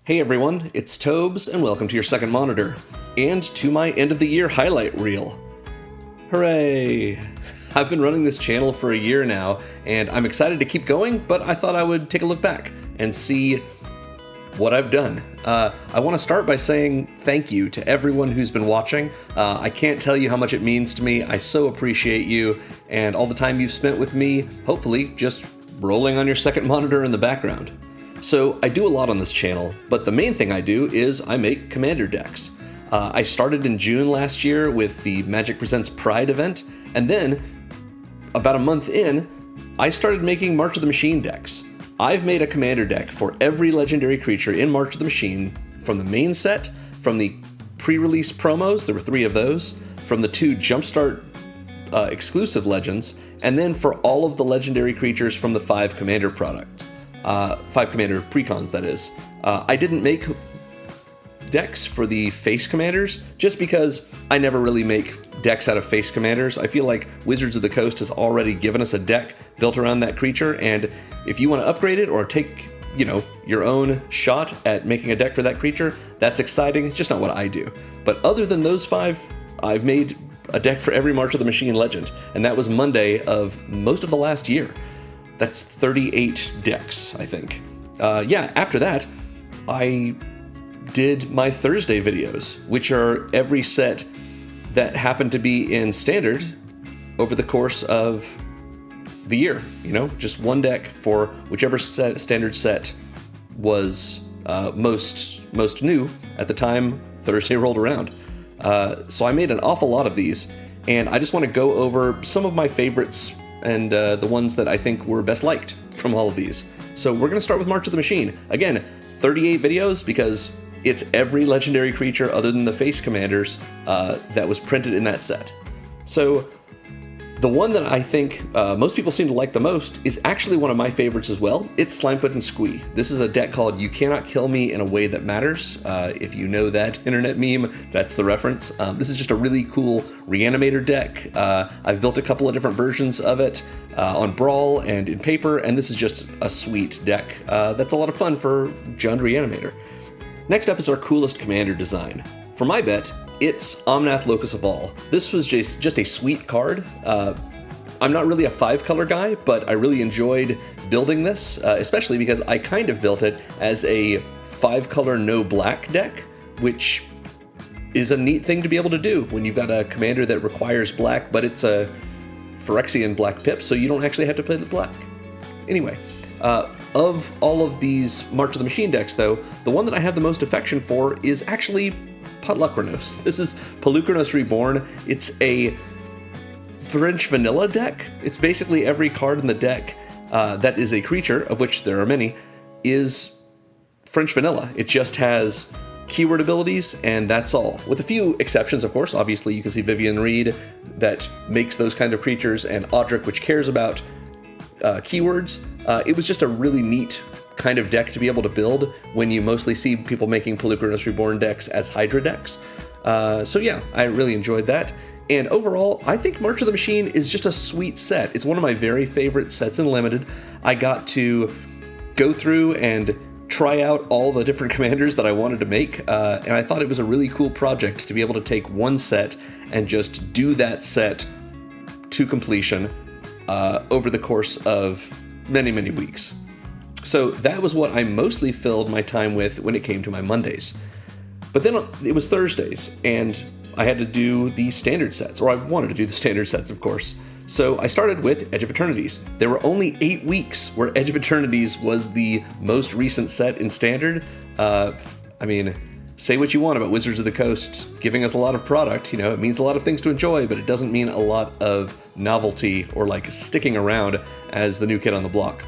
Hey everyone, it's Tobes, and welcome to your second monitor, and to my end of the year highlight reel. Hooray! I've been running this channel for a year now, and I'm excited to keep going, but I thought I would take a look back and see what I've done. I want to start by saying thank you to everyone who's been watching. I can't tell you how much it means to me. I so appreciate you, and all the time you've spent with me, hopefully just rolling on your second monitor in the background. So I do a lot on this channel, but the main thing I do is I make commander decks. I started in June last year with the Magic Presents Pride event, and then, about a month in, I started making March of the Machine decks. I've made a commander deck for every legendary creature in March of the Machine, from the main set, from the pre-release promos, there were 3 of those, from the 2 Jumpstart exclusive legends, and then for all of the legendary creatures from the 5 commander product. 5 commander precons, that is. I didn't make decks for the face commanders, just because I never really make decks out of face commanders. I feel like Wizards of the Coast has already given us a deck built around that creature, and if you want to upgrade it or take, your own shot at making a deck for that creature, that's exciting. It's just not what I do. But other than those 5, I've made a deck for every March of the Machine legend, and that was Monday of most of the last year. That's 38 decks, I think. After that, I did my Thursday videos, which are every set that happened to be in Standard over the course of the year. Just one deck for whichever Standard set was most new at the time Thursday rolled around. So I made an awful lot of these, and I just want to go over some of my favorites and the ones that I think were best liked from all of these. So we're going to start with March of the Machine. Again, 38 videos because it's every legendary creature other than the face commanders that was printed in that set. So the one that I think most people seem to like the most is actually one of my favorites as well. It's Slimefoot and Squee. This is a deck called You Cannot Kill Me in a Way That Matters. If you know that internet meme, that's the reference. This is just a really cool Reanimator deck. I've built a couple of different versions of it on Brawl and in paper, and this is just a sweet deck that's a lot of fun for Jund Reanimator. Next up is our coolest commander design. For my bet, it's Omnath Locus of All. This was just a sweet card. I'm not really a 5-color guy, but I really enjoyed building this, especially because I kind of built it as a 5-color no black deck, which is a neat thing to be able to do when you've got a commander that requires black, but it's a Phyrexian black pip, so you don't actually have to play the black. Anyway, of all of these March of the Machine decks, though, the one that I have the most affection for is actually Putlukranos. This is Polukranos Reborn. It's a French vanilla deck. It's basically every card in the deck that is a creature, of which there are many, is French vanilla. It just has keyword abilities, and that's all. With a few exceptions, of course. Obviously, you can see Vivian Reed that makes those kind of creatures, and Audric, which cares about keywords. It was just a really neat kind of deck to be able to build when you mostly see people making Polukranos Reborn decks as Hydra decks. I really enjoyed that. And overall, I think March of the Machine is just a sweet set. It's one of my very favorite sets in Limited. I got to go through and try out all the different commanders that I wanted to make, and I thought it was a really cool project to be able to take one set and just do that set to completion over the course of many, many weeks. So that was what I mostly filled my time with when it came to my Mondays. But then it was Thursdays, and I had to do the standard sets, or I wanted to do the standard sets, of course. So I started with Edge of Eternities. There were only 8 weeks where Edge of Eternities was the most recent set in standard. Say what you want about Wizards of the Coast giving us a lot of product. It means a lot of things to enjoy, but it doesn't mean a lot of novelty or sticking around as the new kid on the block.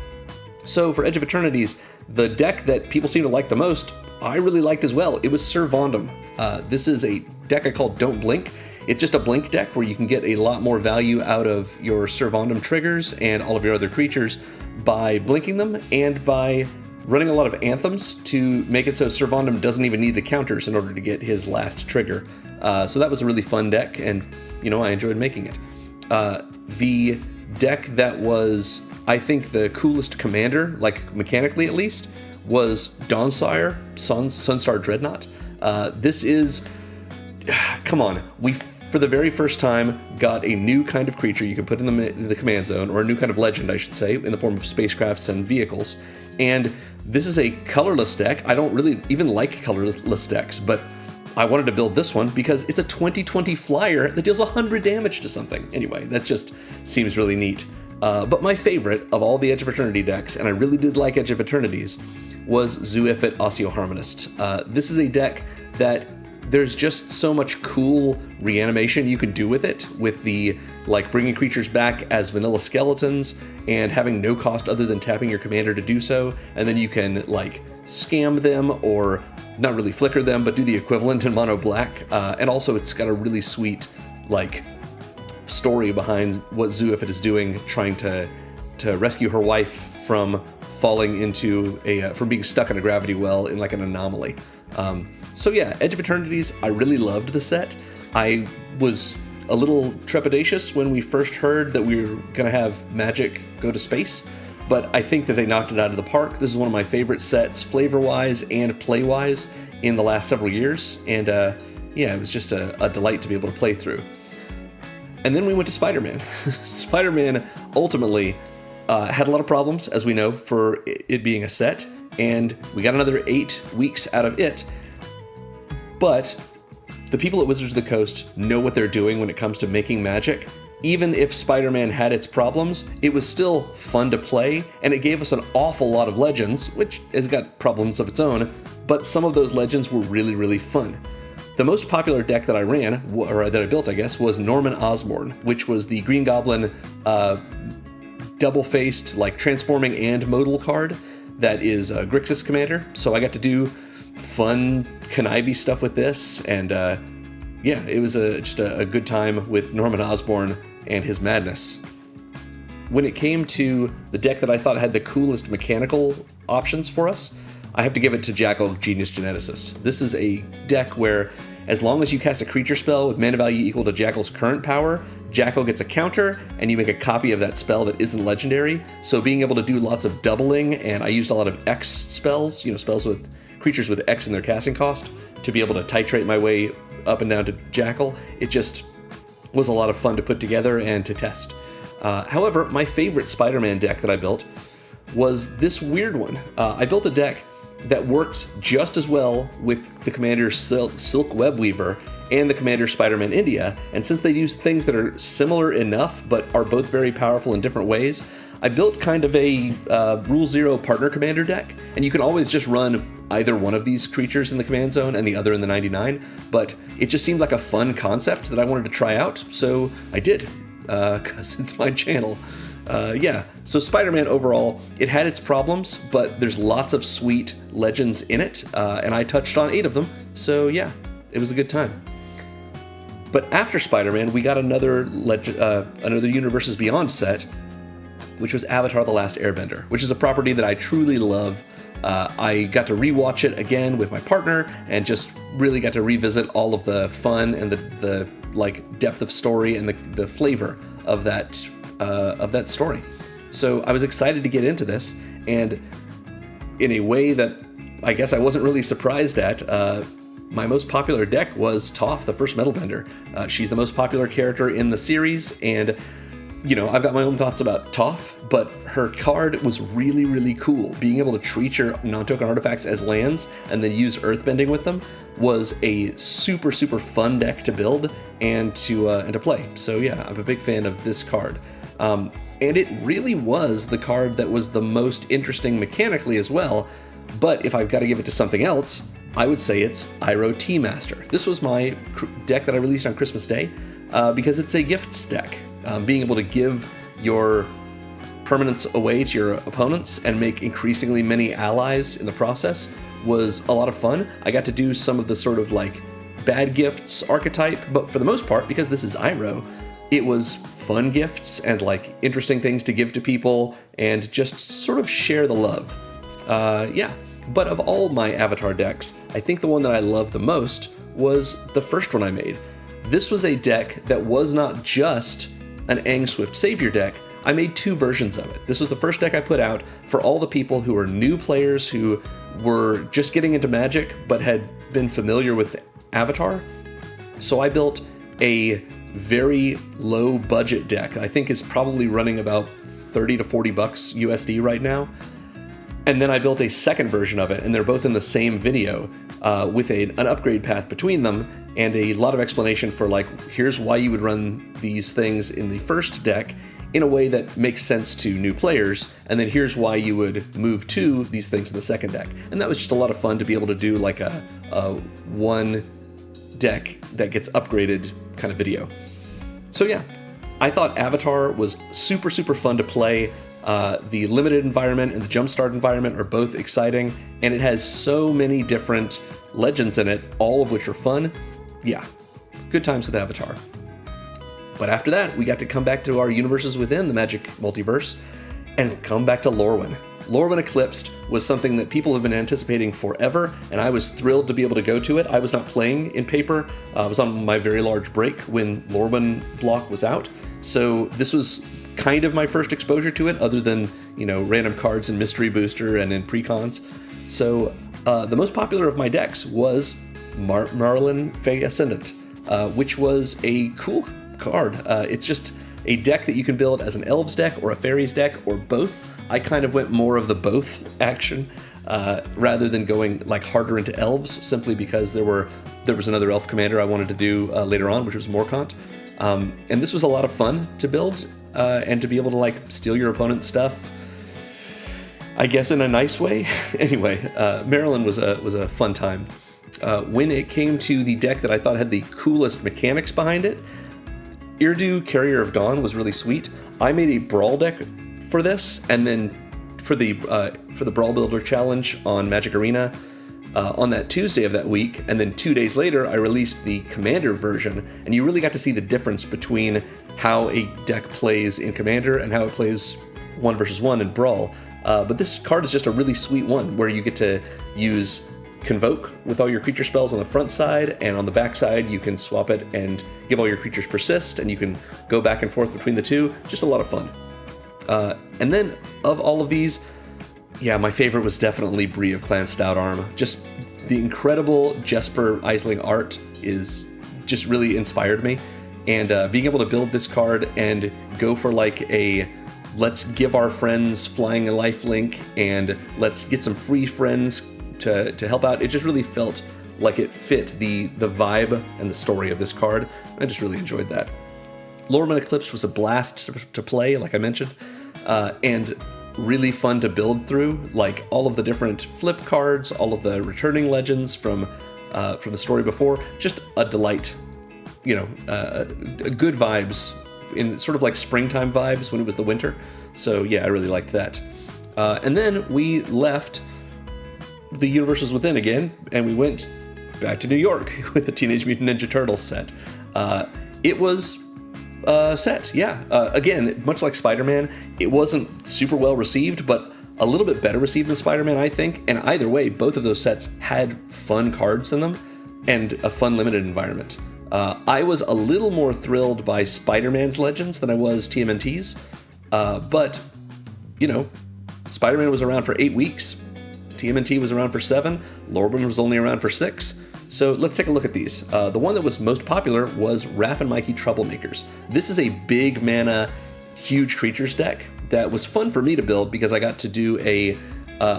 So for Edge of Eternities, the deck that people seem to like the most, I really liked as well. It was Sir Vondum. This is a deck I call Don't Blink. It's just a blink deck where you can get a lot more value out of your Sir Vondum triggers and all of your other creatures by blinking them and by running a lot of anthems to make it so Sir Vondum doesn't even need the counters in order to get his last trigger. So that was a really fun deck, and I enjoyed making it. The deck that was, I think, the coolest commander, mechanically at least, was Dawnsire, Sunstar Dreadnought. This is, come on, we for the very first time got a new kind of creature you can put in the command zone, or a new kind of legend, I should say, in the form of spacecrafts and vehicles. And this is a colorless deck. I don't really even like colorless decks, but I wanted to build this one because it's a 20/20 flyer that deals 100 damage to something. Anyway, that just seems really neat. But my favorite of all the Edge of Eternity decks, and I really did like Edge of Eternities, was Zoo-Ifrit Osteoharmonist. This is a deck that there's just so much cool reanimation you can do with it, with the bringing creatures back as vanilla skeletons and having no cost other than tapping your commander to do so, and then you can scam them, or not really flicker them, but do the equivalent in mono black. And also it's got a really sweet story behind what Zoo-Ifrit is doing, trying to rescue her wife from falling into from being stuck in a gravity well in an anomaly. So yeah, Edge of Eternities, I really loved the set. I was a little trepidatious when we first heard that we were going to have Magic go to space, but I think that they knocked it out of the park. This is one of my favorite sets, flavor-wise and play-wise, in the last several years, and yeah, it was just a delight to be able to play through. And then we went to Spider-Man. Spider-Man ultimately had a lot of problems, as we know, for it being a set, and we got another 8 weeks out of it. But the people at Wizards of the Coast know what they're doing when it comes to making Magic. Even if Spider-Man had its problems, it was still fun to play, and it gave us an awful lot of legends, which has got problems of its own, but some of those legends were really, really fun. The most popular deck that I ran, or that I built, I guess, was Norman Osborn, which was the Green Goblin double-faced, transforming and modal card that is Grixis commander. So I got to do fun, connivey stuff with this, and yeah, it was just a good time with Norman Osborn and his madness. When it came to the deck that I thought had the coolest mechanical options for us, I have to give it to Jackal, Genius Geneticist. This is a deck where, as long as you cast a creature spell with mana value equal to Jackal's current power, Jackal gets a counter, and you make a copy of that spell that isn't legendary. So being able to do lots of doubling, and I used a lot of X spells, spells with creatures with X in their casting cost, to be able to titrate my way up and down to Jackal. It just was a lot of fun to put together and to test. However, my favorite Spider-Man deck that I built was this weird one. I built a deck that works just as well with the Commander Silk Web Weaver and the Commander Spider-Man India, and since they use things that are similar enough but are both very powerful in different ways, I built kind of a Rule Zero partner commander deck, and you can always just run either one of these creatures in the command zone and the other in the 99, but it just seemed like a fun concept that I wanted to try out, so I did, because it's my channel. Yeah, so Spider-Man overall, it had its problems, but there's lots of sweet legends in it, and I touched on 8 of them, so yeah, it was a good time. But after Spider-Man, we got another Universes Beyond set, which was Avatar: The Last Airbender, which is a property that I truly love. I got to rewatch it again with my partner, and just really got to revisit all of the fun and the depth of story and the flavor of that story. So I was excited to get into this, and in a way that I guess I wasn't really surprised at, my most popular deck was Toph, the first Metalbender. She's the most popular character in the series, and I've got my own thoughts about Toph, but her card was really, really cool. Being able to treat your non-token artifacts as lands and then use earthbending with them was a super, super fun deck to build and to play. So yeah, I'm a big fan of this card. And it really was the card that was the most interesting mechanically as well, but if I've got to give it to something else, I would say it's Iroh Tea Master. This was my deck that I released on Christmas Day, because it's a gifts deck. Being able to give your permanents away to your opponents and make increasingly many allies in the process was a lot of fun. I got to do some of the sort of bad gifts archetype, but for the most part, because this is Iroh, it was fun gifts and interesting things to give to people and just sort of share the love. Yeah, but of all my Avatar decks, I think the one that I love the most was the first one I made. This was a deck that was not just an Aang Swift Savior deck. I made 2 versions of it. This was the first deck I put out for all the people who are new players who were just getting into Magic but had been familiar with Avatar. So I built a very low budget deck. I think is probably running about 30 to 40 bucks USD right now. And then I built a second version of it, and they're both in the same video with an upgrade path between them and a lot of explanation for like, here's why you would run these things in the first deck in a way that makes sense to new players, and then here's why you would move to these things in the second deck. And that was just a lot of fun to be able to do like a one deck that gets upgraded kind of video. So yeah, I thought Avatar was super fun to play. The limited environment and the jumpstart environment are both exciting, and it has so many different legends in it, all of which are fun. Yeah, good times with Avatar. But after that, we got to come back to our universes within the Magic multiverse and come back to Lorwyn. Lorwyn Eclipsed was something that people have been anticipating forever, and I was thrilled to be able to go to it. I was not playing in paper. I was on my very large break when Lorwyn block was out, so this was kind of my first exposure to it, other than, you know, random cards in Mystery Booster and in Precons. So the most popular of my decks was Marlin Fey Ascendant, which was a cool card. It's just a deck that you can build as an Elves deck or a Fairies deck or both. I kind of went more of the both action rather than going like harder into Elves, simply because there was another Elf commander I wanted to do later on, which was Morkant. And this was a lot of fun to build and to be able to like steal your opponent's stuff, I guess in a nice way. Anyway, Maryland was a fun time. When it came to the deck that I thought had the coolest mechanics behind it, Irdu, Carrier of Dawn was really sweet. I made a Brawl deck for this, and then for the Brawl Builder Challenge on Magic Arena on that Tuesday of that week, and then 2 days later I released the Commander version, and you really got to see the difference between how a deck plays in Commander and how it plays 1 versus 1 in Brawl. But this card is just a really sweet one, where you get to use Convoke with all your creature spells on the front side, and on the back side you can swap it and give all your creatures persist, and you can go back and forth between the two. Just a lot of fun. And then of all of these, yeah, my favorite was definitely Bree of Clan Stoutarm. Just the incredible Jesper Eisling art is just really inspired me, and being able to build this card and go for like a let's give our friends flying a lifelink and let's get some free friends to help out, it just really felt like it fit the vibe and the story of this card. I just really enjoyed that. Lorwyn Eclipsed was a blast to play, like I mentioned, and really fun to build through, like all of the different flip cards, all of the returning legends from the story before. Just a delight, you know, good vibes, in sort of like springtime vibes when it was the winter. So yeah, I really liked that. And then we left the universes within again, and we went back to New York with the Teenage Mutant Ninja Turtles set. It was set, yeah. Again, much like Spider-Man, it wasn't super well received, but a little bit better received than Spider-Man, I think. And either way, both of those sets had fun cards in them and a fun limited environment. I was a little more thrilled by Spider-Man's Legends than I was TMNT's, but, you know, Spider-Man was around for 8 weeks. TMNT was around for 7, Lorwyn was only around for 6, so let's take a look at these. The one that was most popular was Raph and Mikey Troublemakers. This is a big mana, huge creatures deck that was fun for me to build because I got to do a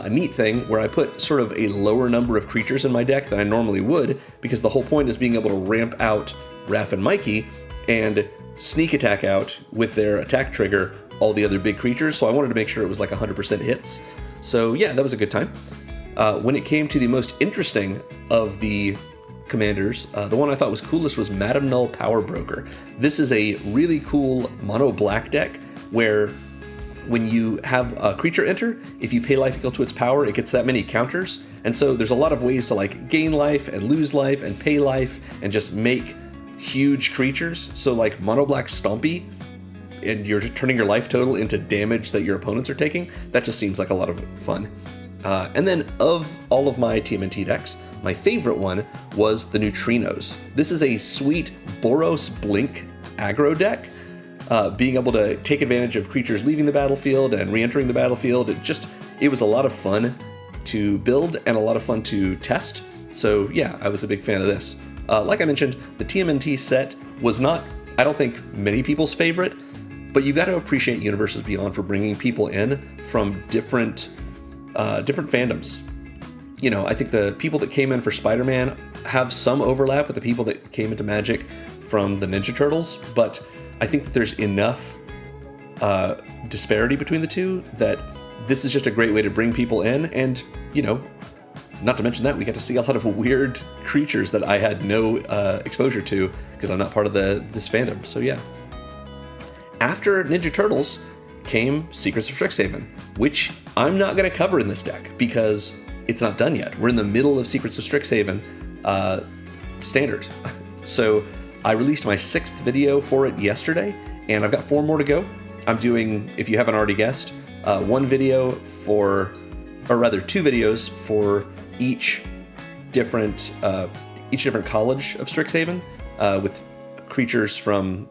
neat thing where I put sort of a lower number of creatures in my deck than I normally would, because the whole point is being able to ramp out Raph and Mikey and sneak attack out with their attack trigger all the other big creatures, so I wanted to make sure it was like 100% hits. So yeah, that was a good time. When it came to the most interesting of the commanders, the one I thought was coolest was Madam Null Power Broker. This is a really cool mono black deck where when you have a creature enter, if you pay life equal to its power, it gets that many counters. And so there's a lot of ways to like gain life and lose life and pay life and just make huge creatures. So like mono black Stompy, and you're just turning your life total into damage that your opponents are taking. That just seems like a lot of fun. And then of all of my TMNT decks, my favorite one was the Neutrinos. This is a sweet Boros Blink aggro deck being able to take advantage of creatures leaving the battlefield and re-entering the battlefield. It was a lot of fun to build and a lot of fun to test. So yeah, I was a big fan of this. Like I mentioned, the TMNT set was not, I don't think, many people's favorite, but you've got to appreciate Universes Beyond for bringing people in from different fandoms. You know, I think the people that came in for Spider-Man have some overlap with the people that came into Magic from the Ninja Turtles, but I think that there's enough disparity between the two that this is just a great way to bring people in. And, you know, not to mention that we get to see a lot of weird creatures that I had no exposure to because I'm not part of this fandom. So yeah. After Ninja Turtles came Secrets of Strixhaven, which I'm not going to cover in this deck because it's not done yet. We're in the middle of Secrets of Strixhaven standard. So I released my 6th video for it yesterday, and I've got 4 more to go. I'm doing, if you haven't already guessed, 2 videos for each different college of Strixhaven, with creatures from,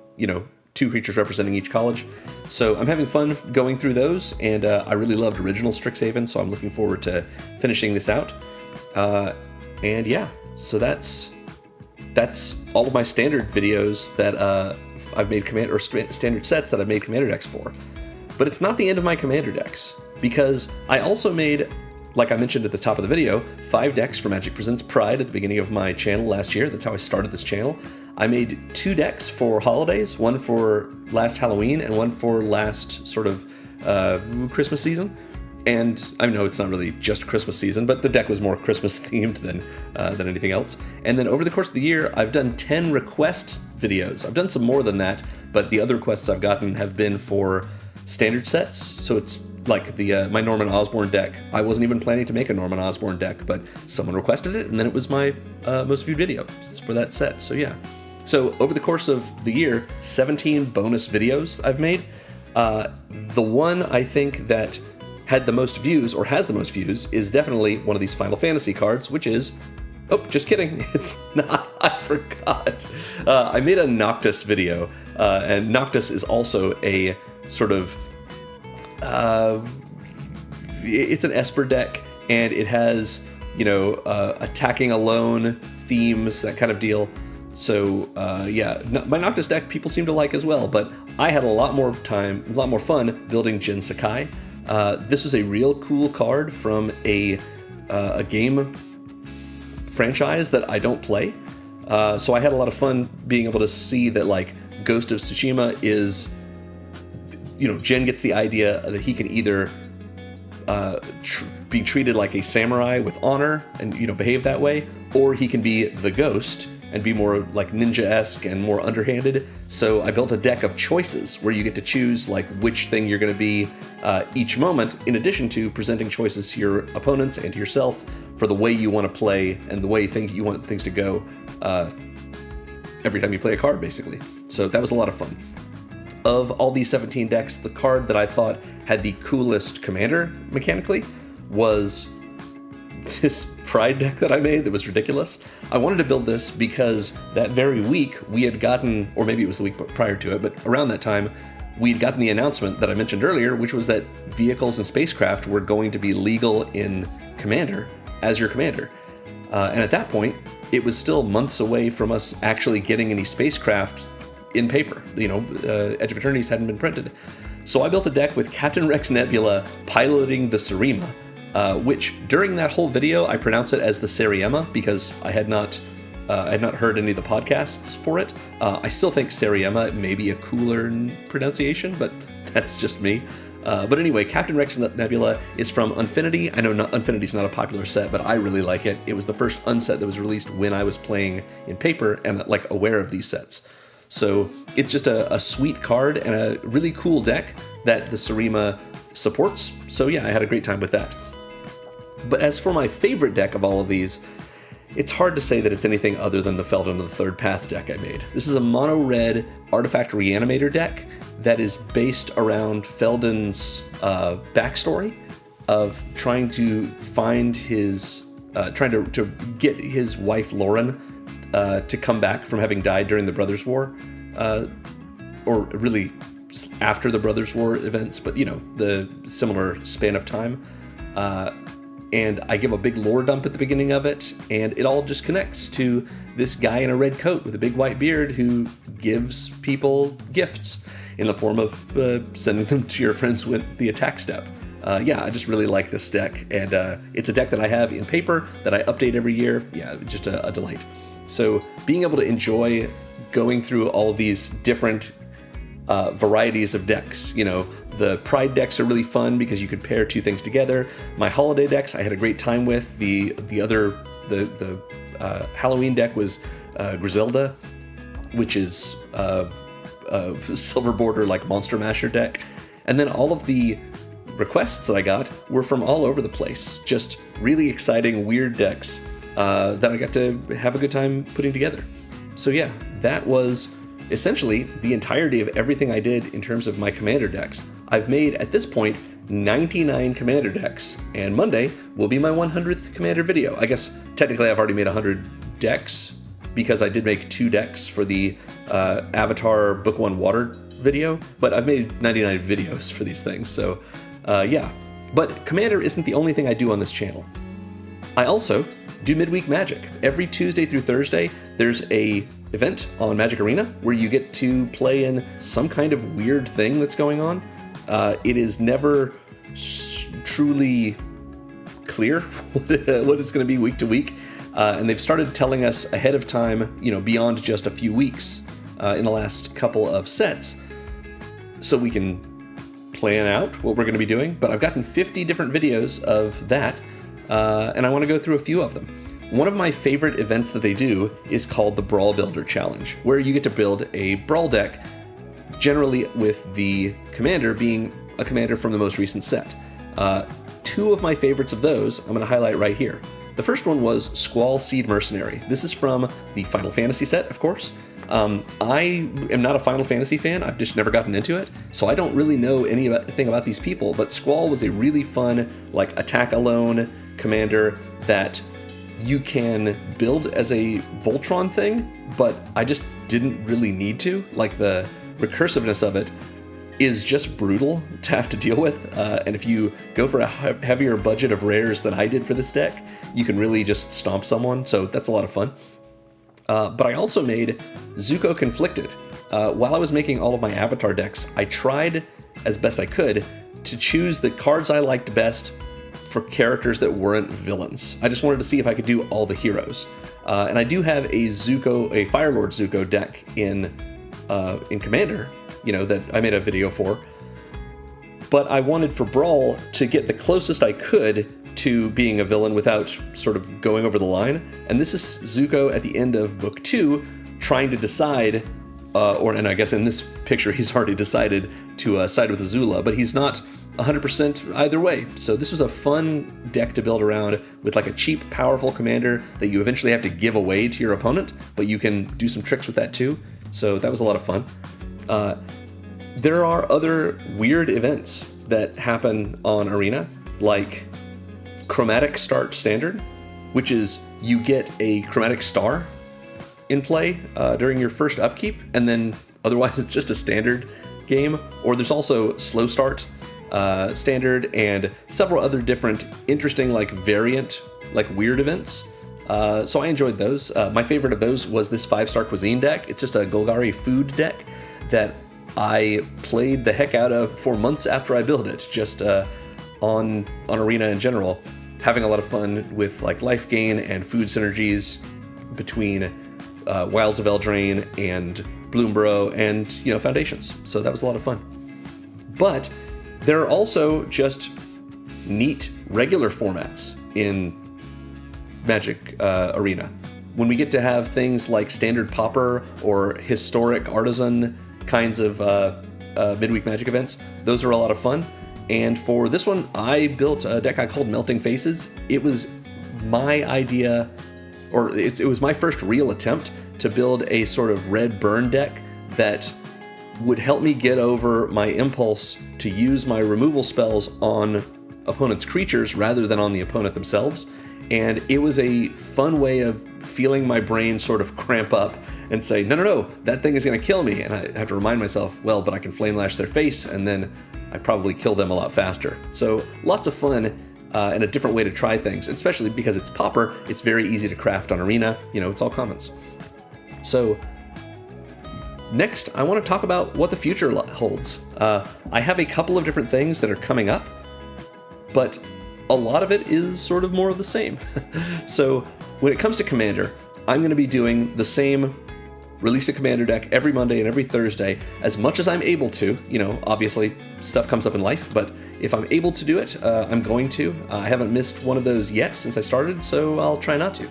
2 creatures representing each college. So I'm having fun going through those, and I really loved original Strixhaven, so I'm looking forward to finishing this out. And yeah, so that's all of my standard videos that I've made standard sets that I've made commander decks for. But it's not the end of my commander decks, because I also made, like I mentioned at the top of the video, 5 decks for Magic Presents Pride at the beginning of my channel last year. That's how I started this channel. I made 2 decks for holidays, one for last Halloween and one for last sort of Christmas season. And I know it's not really just Christmas season, but the deck was more Christmas themed than anything else. And then over the course of the year, I've done 10 request videos. I've done some more than that, but the other requests I've gotten have been for standard sets. So it's like my Norman Osborn deck. I wasn't even planning to make a Norman Osborn deck, but someone requested it, and then it was my most viewed video for that set. So yeah. So over the course of the year, 17 bonus videos I've made. The one I think that had the most views, or has the most views, is definitely one of these Final Fantasy cards, which is... Oh, just kidding. It's not. I forgot. I made a Noctis video, and Noctis is also a sort of... it's an Esper deck, and it has, attacking alone themes, that kind of deal. So, yeah, my Noctis deck people seem to like as well, but I had a lot more fun building Jin Sakai. This was a real cool card from a game franchise that I don't play. So I had a lot of fun being able to see that, like, Ghost of Tsushima is, Jin gets the idea that he can either be treated like a samurai with honor and, behave that way, or he can be the ghost and be more like ninja-esque and more underhanded. So I built a deck of choices where you get to choose like which thing you're going to be each moment, in addition to presenting choices to your opponents and to yourself for the way you want to play and the way you want things to go every time you play a card, basically. So that was a lot of fun. Of all these 17 decks, the card that I thought had the coolest commander mechanically was this Pride deck that I made that was ridiculous. I wanted to build this because that very week we had gotten, or maybe it was the week prior to it, but around that time, we'd gotten the announcement that I mentioned earlier, which was that vehicles and spacecraft were going to be legal in Commander as your commander. And at that point, it was still months away from us actually getting any spacecraft in paper. Edge of Eternities hadn't been printed. So I built a deck with Captain Rex Nebula piloting the Sarima, which during that whole video I pronounce it as the Sariema because I had not heard any of the podcasts for it. I still think Sariema may be a cooler pronunciation, but that's just me. But anyway, Captain Rex Nebula is from Unfinity. I know Unfinity's not a popular set, but I really like it. It was the first unset that was released when I was playing in paper and like aware of these sets. So it's just a sweet card and a really cool deck that the Sarima supports. So yeah, I had a great time with that. But as for my favorite deck of all of these, it's hard to say that it's anything other than the Feldon of the Third Path deck I made. This is a mono-red Artifact Reanimator deck that is based around Feldon's backstory of trying to find trying to get his wife Lorwyn to come back from having died during the Brothers' War, or really after the Brothers War events, but the similar span of time. And I give a big lore dump at the beginning of it, and it all just connects to this guy in a red coat with a big white beard who gives people gifts in the form of sending them to your friends with the attack step. I just really like this deck, and it's a deck that I have in paper that I update every year. Yeah, just a delight. So being able to enjoy going through all of these different varieties of decks, the Pride decks are really fun because you could pair two things together. My holiday decks I had a great time with. The Halloween deck was Griselda, which is a silver border like Monster Masher deck. And then all of the requests that I got were from all over the place. Just really exciting, weird decks that I got to have a good time putting together. So yeah, that was essentially the entirety of everything I did in terms of my Commander decks. I've made, at this point, 99 Commander decks, and Monday will be my 100th Commander video. I guess technically I've already made 100 decks because I did make 2 decks for the Avatar Book 1 Water video, but I've made 99 videos for these things, so yeah. But Commander isn't the only thing I do on this channel. I also do Midweek Magic. Every Tuesday through Thursday, there's a event on Magic Arena where you get to play in some kind of weird thing that's going on. It is never truly clear what it's going to be week to week, and they've started telling us ahead of time, beyond just a few weeks in the last couple of sets, so we can plan out what we're going to be doing. But I've gotten 50 different videos of that, and I want to go through a few of them. One of my favorite events that they do is called the Brawl Builder Challenge, where you get to build a Brawl deck, generally with the commander being a commander from the most recent set. 2 of my favorites of those I'm going to highlight right here. The first one was Squall Seed Mercenary. This is from the Final Fantasy set, of course. I am not a Final Fantasy fan, I've just never gotten into it, so I don't really know anything about these people, but Squall was a really fun, attack alone commander that you can build as a Voltron thing, but I just didn't really need to. The recursiveness of it is just brutal to have to deal with, and if you go for a heavier budget of rares than I did for this deck, you can really just stomp someone, so that's a lot of fun. But I also made Zuko Conflicted. While I was making all of my Avatar decks, I tried as best I could to choose the cards I liked best for characters that weren't villains. I just wanted to see if I could do all the heroes. And I do have a Fire Lord Zuko deck in Commander, that I made a video for. But I wanted for Brawl to get the closest I could to being a villain without sort of going over the line. And this is Zuko at the end of Book 2 trying to decide, and I guess in this picture he's already decided to side with Azula, but he's not 100% either way. So this was a fun deck to build around with a cheap, powerful commander that you eventually have to give away to your opponent, but you can do some tricks with that too. So that was a lot of fun. There are other weird events that happen on Arena, like Chromatic Start Standard, which is you get a Chromatic Star in play during your first upkeep, and then otherwise it's just a standard game. Or there's also Slow Start Standard and several other different interesting variant weird events. So I enjoyed those. My favorite of those was this 5-star cuisine deck. It's just a Golgari food deck that I played the heck out of for months after I built it, just on Arena in general, having a lot of fun with life gain and food synergies between Wilds of Eldraine and Bloomborough and Foundations. So that was a lot of fun. But there are also just neat regular formats in Magic Arena. When we get to have things like Standard Pauper or Historic Artisan kinds of Midweek Magic events, those are a lot of fun. And for this one, I built a deck I called Melting Faces. It was my idea, or it was my first real attempt to build a sort of red burn deck that would help me get over my impulse to use my removal spells on opponent's creatures rather than on the opponent themselves. And it was a fun way of feeling my brain sort of cramp up and say, no, that thing is going to kill me. And I have to remind myself, well, but I can flame lash their face, and then I probably kill them a lot faster. So lots of fun and a different way to try things, especially because it's Pauper. It's very easy to craft on Arena. It's all commons. So next, I want to talk about what the future holds. I have a couple of different things that are coming up, but a lot of it is sort of more of the same. So when it comes to Commander, I'm going to be doing the same release a Commander deck every Monday and every Thursday as much as I'm able to. Obviously stuff comes up in life, but if I'm able to do it, I'm going to. I haven't missed one of those yet since I started, so I'll try not to.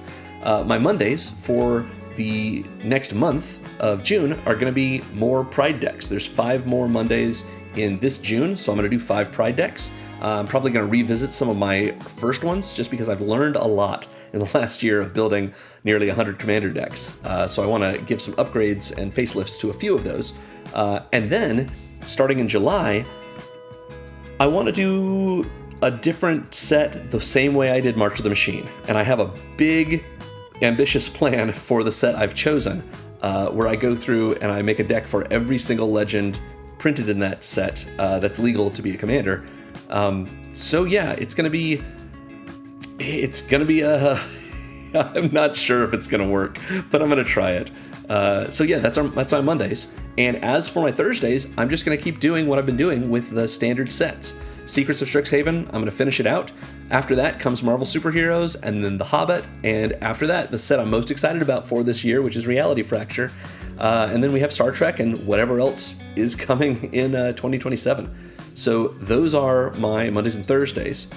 My Mondays for the next month of June are going to be more Pride decks. There's 5 more Mondays in this June, so I'm going to do 5 Pride decks. I'm probably going to revisit some of my first ones just because I've learned a lot in the last year of building nearly 100 Commander decks. So I want to give some upgrades and facelifts to a few of those. And then, starting in July, I want to do a different set the same way I did March of the Machine. And I have a big, ambitious plan for the set I've chosen, where I go through and I make a deck for every single legend printed in that set that's legal to be a Commander. So yeah, it's gonna be I'm not sure if it's gonna work, but I'm gonna try it. So yeah, that's my Mondays. And as for my Thursdays, I'm just gonna keep doing what I've been doing with the standard sets. Secrets of Strixhaven, I'm gonna finish it out. After that comes Marvel Superheroes, and then The Hobbit, and after that, the set I'm most excited about for this year, which is Reality Fracture. And then we have Star Trek and whatever else is coming in 2027. So those are my Mondays and Thursdays.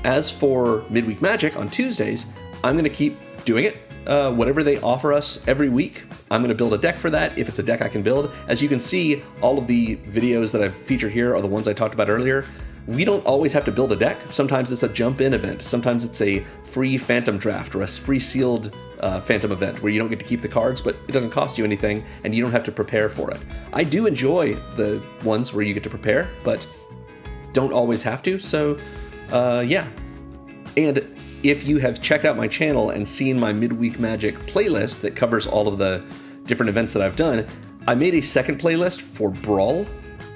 As for Midweek Magic on Tuesdays, I'm going to keep doing it. Whatever they offer us every week, I'm going to build a deck for that, if it's a deck I can build. As you can see, all of the videos that I've featured here are the ones I talked about earlier. We don't always have to build a deck. Sometimes it's a jump-in event. Sometimes it's a free Phantom draft or a free sealed Phantom event where you don't get to keep the cards, but it doesn't cost you anything and you don't have to prepare for it. I do enjoy the ones where you get to prepare, but don't always have to, so yeah. And if you have checked out my channel and seen my Midweek Magic playlist that covers all of the different events that I've done, I made a second playlist for Brawl,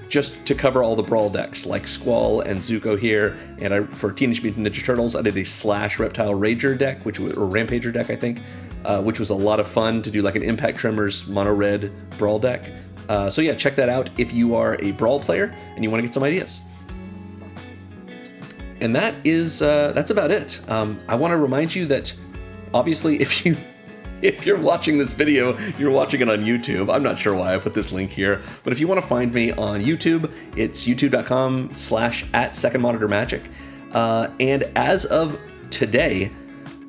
just to cover all the Brawl decks, like Squall and Zuko here, and for Teenage Mutant Ninja Turtles, I did a Slash Reptile Rager deck, or Rampager deck, I think, which was a lot of fun to do like an Impact Tremors mono red Brawl deck. So yeah, check that out if you are a Brawl player and you want to get some ideas. And that's about it. I want to remind you that obviously if you're watching this video, you're watching it on YouTube. I'm not sure why I put this link here, but if you want to find me on YouTube, it's youtube.com/@secondmonitormagic. And as of today,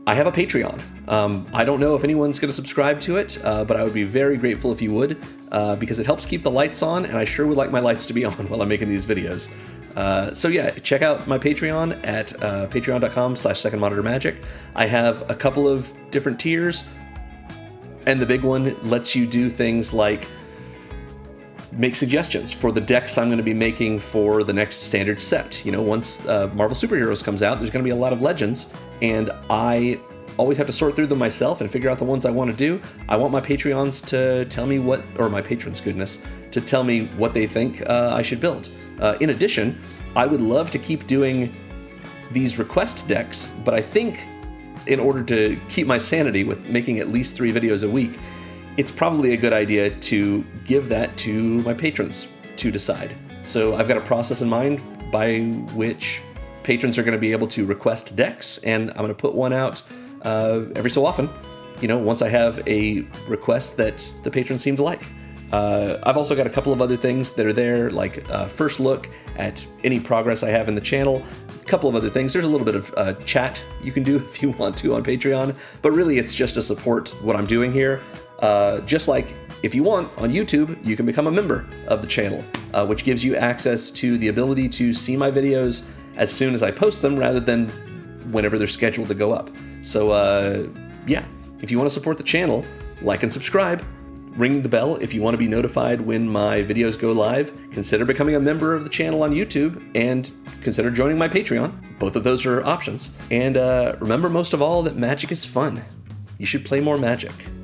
I have a Patreon. I don't know if anyone's going to subscribe to it, but I would be very grateful if you would, because it helps keep the lights on, and I sure would like my lights to be on while I'm making these videos. So yeah, check out my Patreon at patreon.com/secondmonitormagic. I have a couple of different tiers, and the big one lets you do things like make suggestions for the decks I'm going to be making for the next standard set. Once Marvel Superheroes comes out, there's going to be a lot of legends, and I always have to sort through them myself and figure out the ones I want to do. I want my Patreons to tell me my patrons, goodness, to tell me what they think I should build. In addition, I would love to keep doing these request decks, but I think in order to keep my sanity with making at least 3 videos a week, it's probably a good idea to give that to my patrons to decide. So I've got a process in mind by which patrons are going to be able to request decks, and I'm going to put one out every so often, once I have a request that the patrons seem to like. I've also got a couple of other things that are there, like first look at any progress I have in the channel, a couple of other things. There's a little bit of chat you can do if you want to on Patreon, but really it's just to support what I'm doing here. Just like if you want on YouTube, you can become a member of the channel, which gives you access to the ability to see my videos as soon as I post them rather than whenever they're scheduled to go up. So yeah, if you want to support the channel, like and subscribe. ring the bell if you want to be notified when my videos go live. Consider becoming a member of the channel on YouTube, and consider joining my Patreon. Both of those are options. And remember most of all that magic is fun. You should play more Magic.